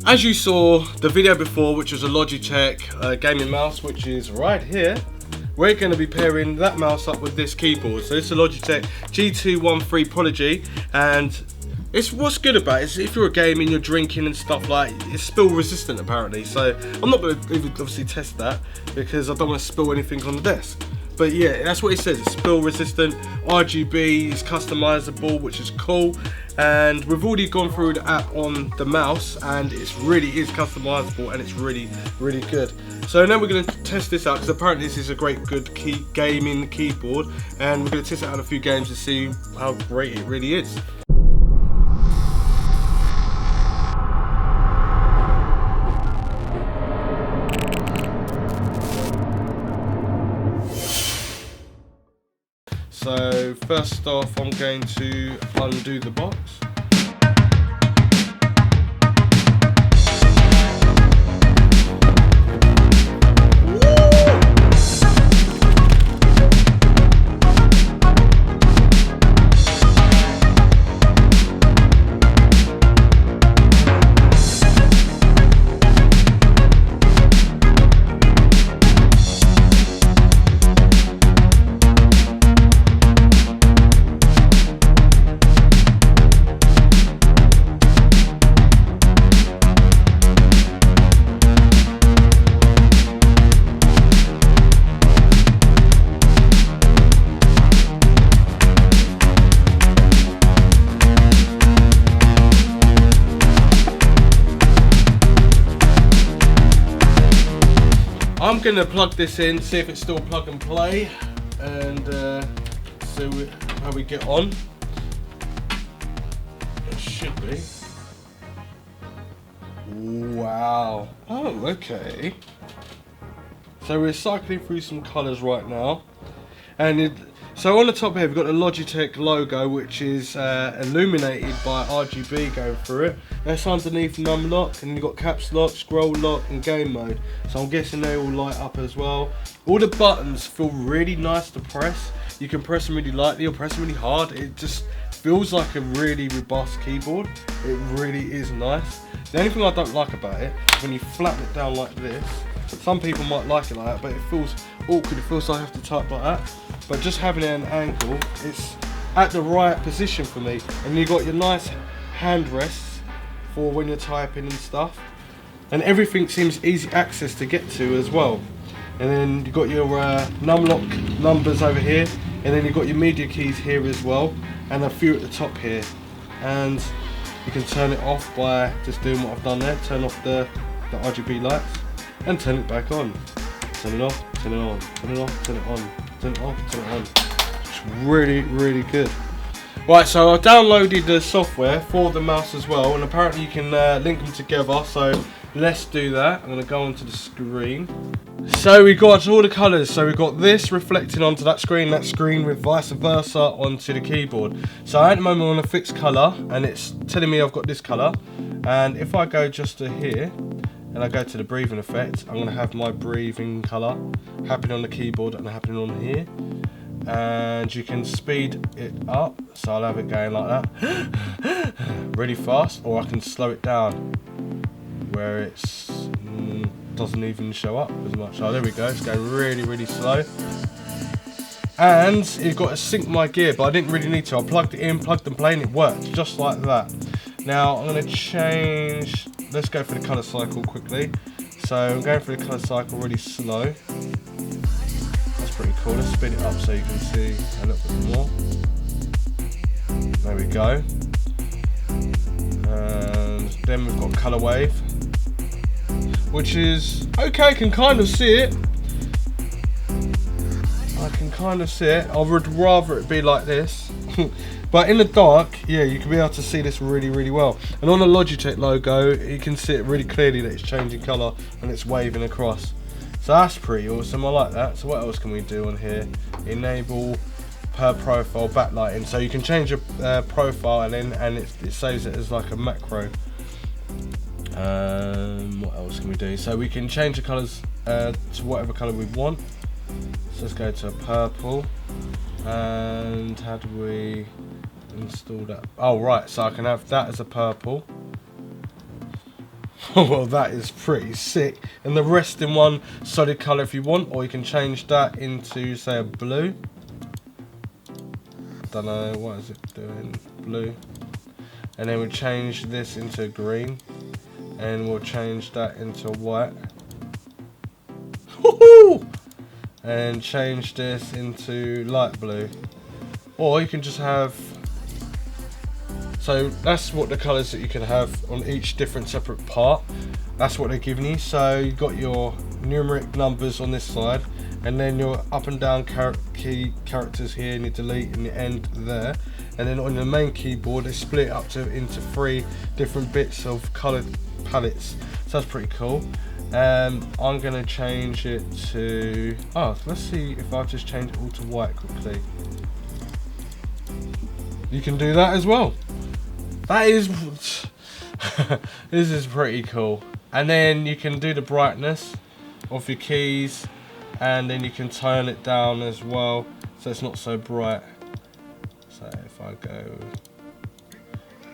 As you saw the video before, which was a Logitech gaming mouse, which is right here, we're going to be pairing that mouse up with this keyboard. So this is a Logitech G213 Prodigy, and what's good about it is if you're a gaming, you're drinking and stuff, like, it's spill resistant apparently. So I'm not going to even obviously test that because I don't want to spill anything on the desk. But yeah, that's what it says. It's spill resistant, RGB, it's customizable, which is cool. And we've already gone through the app on the mouse, and it really is customizable, and it's really, really good. So now we're going to test this out because apparently this is a great, good gaming keyboard, and we're going to test it out in a few games to see how great it really is. So first off, I'm going to undo the box. I'm going to plug this in, see if it's still plug and play, and see how we get on. It should be. Wow. Oh, okay. So we're cycling through some colours right now. And so on the top here we've got the Logitech logo, which is illuminated by RGB going through it. That's underneath num lock, and you've got caps lock, scroll lock and game mode. So I'm guessing they all light up as well. All the buttons feel really nice to press. You can press them really lightly or press them really hard. It just feels like a really robust keyboard. It really is nice. The only thing I don't like about it is when you flatten it down like this. Some people might like it like that, but it feels awkward. It feels like I have to type like that. But just having it at an angle, it's at the right position for me. And you've got your nice hand rests for when you're typing and stuff. And everything seems easy access to get to as well. And then you've got your numlock numbers over here. And then you've got your media keys here as well. And a few at the top here. And you can turn it off by just doing what I've done there. Turn off the RGB lights and turn it back on. Turn it off, turn it on, turn it off, turn it on, turn it off, turn it on. It's really, really good. Right, so I downloaded the software for the mouse as well, and apparently you can link them together, so let's do that. I'm going to go onto the screen. So we've got all the colours, so we've got this reflecting onto that screen with vice versa onto the keyboard. So at the moment I'm on a fixed colour, and it's telling me I've got this colour, and if I go just to here, and I go to the breathing effect, I'm going to have my breathing colour happening on the keyboard and happening on here. And you can speed it up, so I'll have it going like that, really fast, or I can slow it down where it's doesn't even show up as much. Oh, there we go, it's going really, really slow. And you've got to sync my gear, but I didn't really need to. I plugged it in, plugged and played, and it worked just like that. Now I'm going to change. Let's go for the colour cycle quickly. So I'm going through the colour cycle really slow. That's pretty cool. Let's speed it up so you can see a little bit more. There we go. And then we've got colour wave, which is okay. I can kind of see it. I can kind of see it. I would rather it be like this. But in the dark, yeah, you can be able to see this really, really well. And on the Logitech logo, you can see it really clearly that it's changing colour and it's waving across. So that's pretty awesome, I like that. So what else can we do on here? Enable per profile backlighting. So you can change your profile and it saves it as like a macro. What else can we do? So we can change the colours to whatever colour we want. So let's go to purple. And how do we install that? Oh right, so I can have that as a purple. Well, that is pretty sick. And the rest in one solid colour if you want, or you can change that into, say, a blue. Don't know, what is it doing? Blue. And then we'll change this into green. And we'll change that into white. Woohoo! And change this into light blue. Or you can just have... So that's what the colours that you can have on each different separate part. That's what they're giving you. So you've got your numeric numbers on this side, and then your up and down key characters here, and your delete and your end there. And then on the main keyboard they split it up into 3 different bits of coloured palettes. So that's pretty cool. I'm going to change it to... Oh, let's see if I just change it all to white quickly. You can do that as well. That is... This is pretty cool. And then you can do the brightness of your keys, and then you can turn it down as well so it's not so bright. So if I go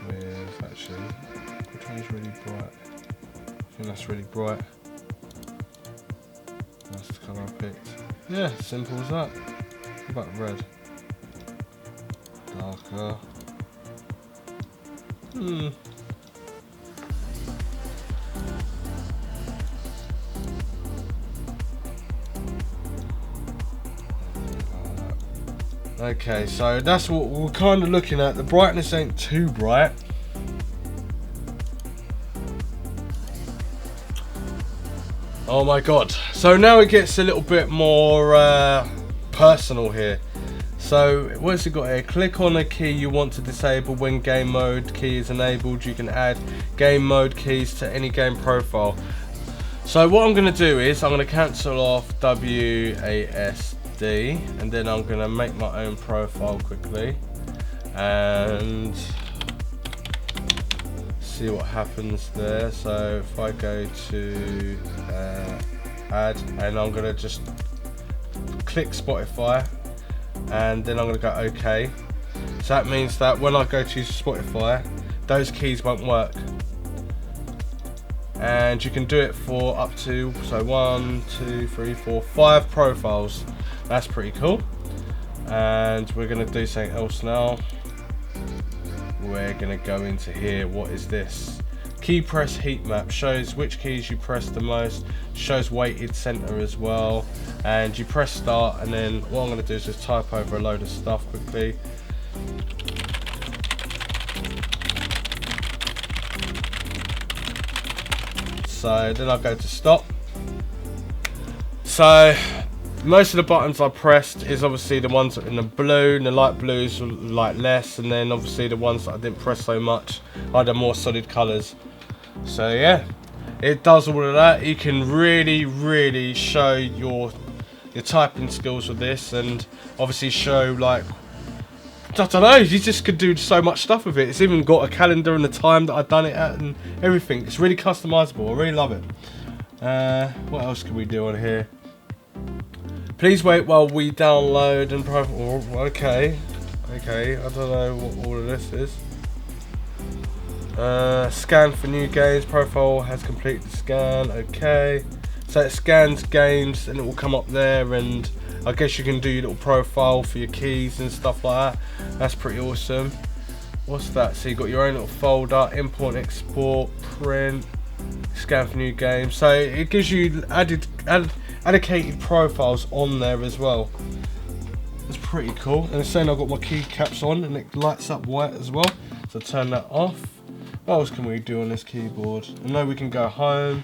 with... Actually, which one's really bright? I think that's really bright. That's the colour I picked. Yeah, simple as that. What about red? Darker. Okay, so that's what we're kind of looking at. The brightness ain't too bright. Oh my god. So now it gets a little bit more personal here. So what's it got here? Click on a key you want to disable when game mode key is enabled. You can add game mode keys to any game profile. So what I'm going to do is I'm going to cancel off WASD, and then I'm going to make my own profile quickly and see what happens there. So if I go to add, and I'm going to just click Spotify, and then I'm going to go OK. So that means that when I go to Spotify, those keys won't work. And you can do it for up to, so 1, 2, 3, 4, 5 profiles. That's pretty cool. And we're going to do something else now. We're going to go into here. What is this? Key press heat map shows which keys you press the most, shows weighted center as well. And you press start, and then what I'm going to do is just type over a load of stuff quickly. So then I'll go to stop. So most of the buttons I pressed is obviously the ones in the blue, and the light blues are like less, and then obviously the ones that I didn't press so much are the more solid colours. So yeah, it does all of that. You can really show your typing skills with this, and obviously show, like, I don't know, you just could do so much stuff with it. It's even got a calendar and the time that I've done it at and everything. It's really customizable. I really love it. What else can we do on here? Please wait while we download and okay, I don't know what all of this is. Scan for new games. Profile has completed the scan. Okay, so it scans games and it will come up there, and I guess you can do your little profile for your keys and stuff like that. That's pretty awesome. What's that? So you got your own little folder, import, export, print, scan for new games. So it gives you allocated profiles on there as well. It's pretty cool. And it's saying I've got my key caps on, and it lights up white as well. So turn that off. What else can we do on this keyboard? I know we can go home.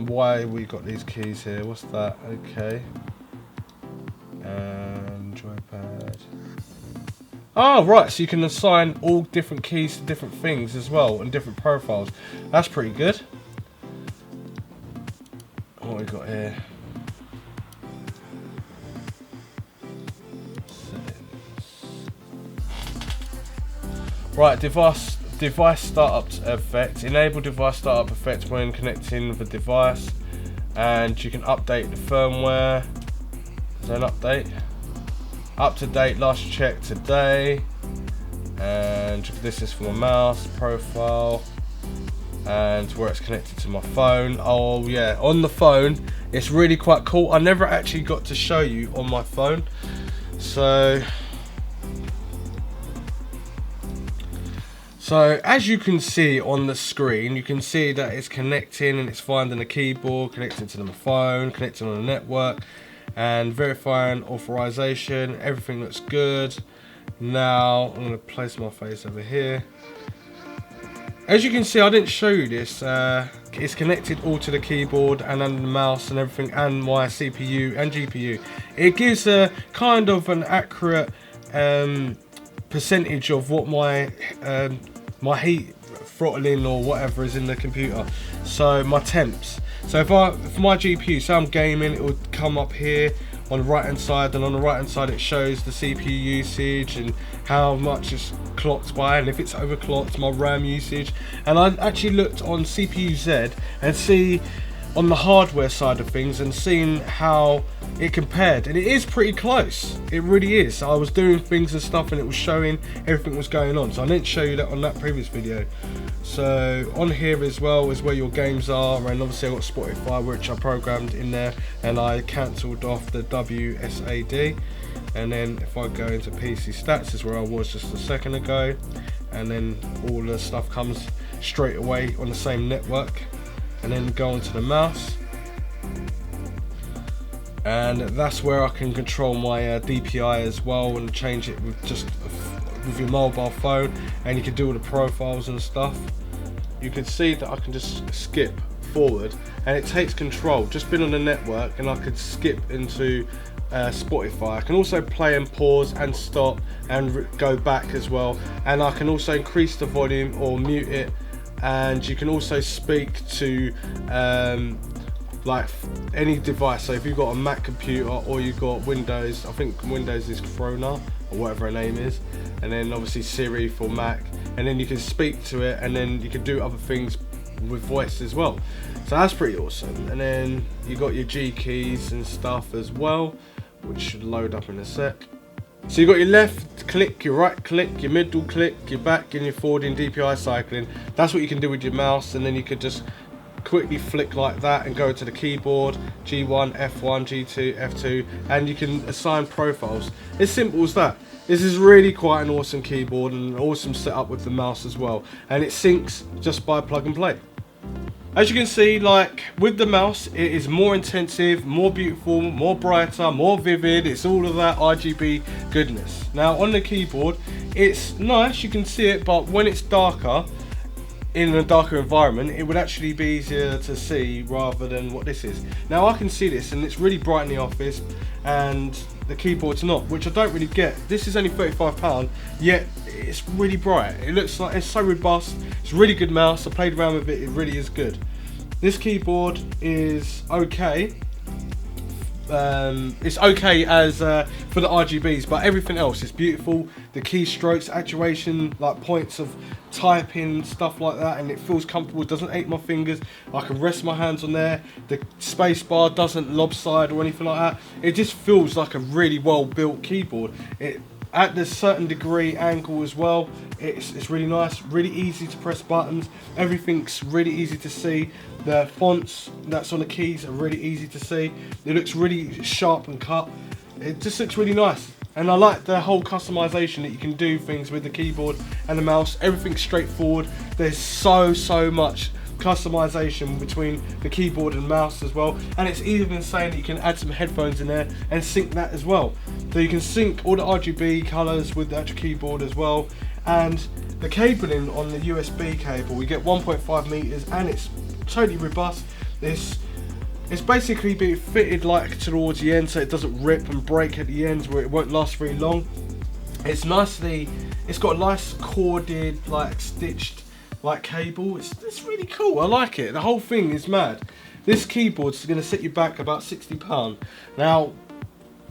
Why we got these keys here? What's that? Okay. And joypad. Oh right, so you can assign all different keys to different things as well, and different profiles. That's pretty good. What we got here? Right, device startup effect. Enable device startup effect when connecting the device, and you can update the firmware. Is there an update? Up to date, last check today. And this is for my mouse profile. and where it's connected to my phone. Oh yeah, on the phone it's really quite cool. I never actually got to show you on my phone. So as you can see on the screen, you can see that it's connecting and it's finding the keyboard, connecting to the phone, connecting on the network, and verifying authorization. Everything looks good. Now I'm going to place my face over here. As you can see, I didn't show you this. It's connected all to the keyboard and then the mouse and everything, and my CPU and GPU. It gives a kind of an accurate percentage of what my my heat throttling or whatever is in the computer. So my temps. So if my GPU, so I'm gaming, it would come up here on the right hand side, and on the right hand side it shows the CPU usage and how much it's clocked by, and if it's overclocked, my RAM usage. And I actually looked on CPU-Z and see on the hardware side of things and seeing how it compared, and it is pretty close. It really is. I was doing things and stuff and it was showing everything was going on, so I didn't show you that on that previous video. So on here as well is where your games are, and obviously I got Spotify, which I programmed in there, and I cancelled off the WSAD. And then if I go into PC stats is where I was just a second ago, and then all the stuff comes straight away on the same network. And then go onto the mouse, and that's where I can control my DPI as well, and change it with with your mobile phone, and you can do all the profiles and stuff. You can see that I can just skip forward and it takes control. Just been on the network and I could skip into Spotify. I can also play and pause and stop and go back as well, and I can also increase the volume or mute it. And you can also speak to like any device. So if you've got a Mac computer or you've got Windows, I think Windows is Corona or whatever her name is, and then obviously Siri for Mac, and then you can speak to it, and then you can do other things with voice as well. So that's pretty awesome. And then you got your G keys and stuff as well, which should load up in a sec. So you've got your left click, your right click, your middle click, your back, and your forward and DPI cycling. That's what you can do with your mouse, and then you could just quickly flick like that and go to the keyboard, G1, F1, G2, F2, and you can assign profiles. It's simple as that. This is really quite an awesome keyboard and an awesome setup with the mouse as well, and it syncs just by plug and play. As you can see, like with the mouse, it is more intensive, more beautiful, more brighter, more vivid. It's all of that RGB goodness. Now on the keyboard, it's nice, you can see it, but when it's darker, in a darker environment, it would actually be easier to see rather than what this is. Now I can see this and it's really bright in the office, and the keyboard's not, which I don't really get. This is only £35, yet it's really bright. It looks like it's so robust. It's a really good mouse. I played around with it, it really is good. This keyboard is okay. It's okay as for the RGBs, but everything else is beautiful. The keystrokes, actuation, like points of typing, stuff like that, and it feels comfortable. It doesn't ache my fingers. I can rest my hands on there. The space bar doesn't lopside or anything like that. It just feels like a really well built keyboard. It at this certain degree angle as well. It's really nice, really easy to press buttons. Everything's really easy to see. The fonts that's on the keys are really easy to see. It looks really sharp and cut. It just looks really nice. And I like the whole customization that you can do things with the keyboard and the mouse. Everything's straightforward. There's so much customization between the keyboard and mouse as well, and it's even saying that you can add some headphones in there and sync that as well, so you can sync all the RGB colors with the actual keyboard as well. And the cabling on the USB cable, we get 1.5 meters, and it's totally robust. It's basically being fitted like towards the end, so it doesn't rip and break at the ends where it won't last very long. It's got a nice corded, like stitched like cable. It's really cool. I like it. The whole thing is mad. This keyboard's going to set you back about £60. Now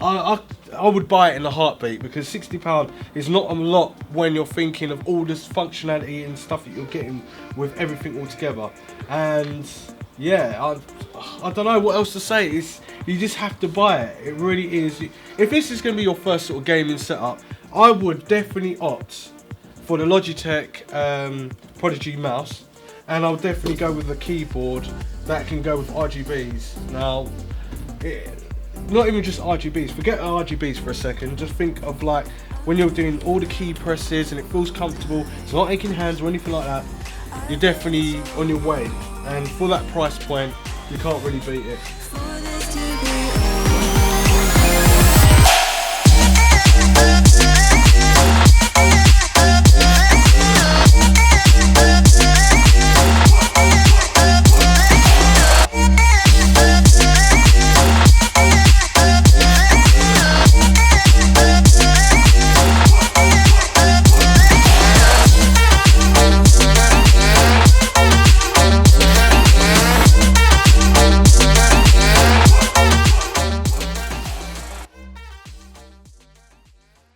I would buy it in a heartbeat, because £60 is not a lot when you're thinking of all this functionality and stuff that you're getting with everything all together. And yeah, I don't know what else to say. You just have to buy it. It really is. If this is going to be your first sort of gaming setup, I would definitely opt for the Logitech Prodigy mouse, and I'll definitely go with a keyboard that can go with RGBs. Now, not even just RGBs, forget RGBs for a second, just think of like when you're doing all the key presses and it feels comfortable, it's not aching hands or anything like that, you're definitely on your way, and for that price point, you can't really beat it.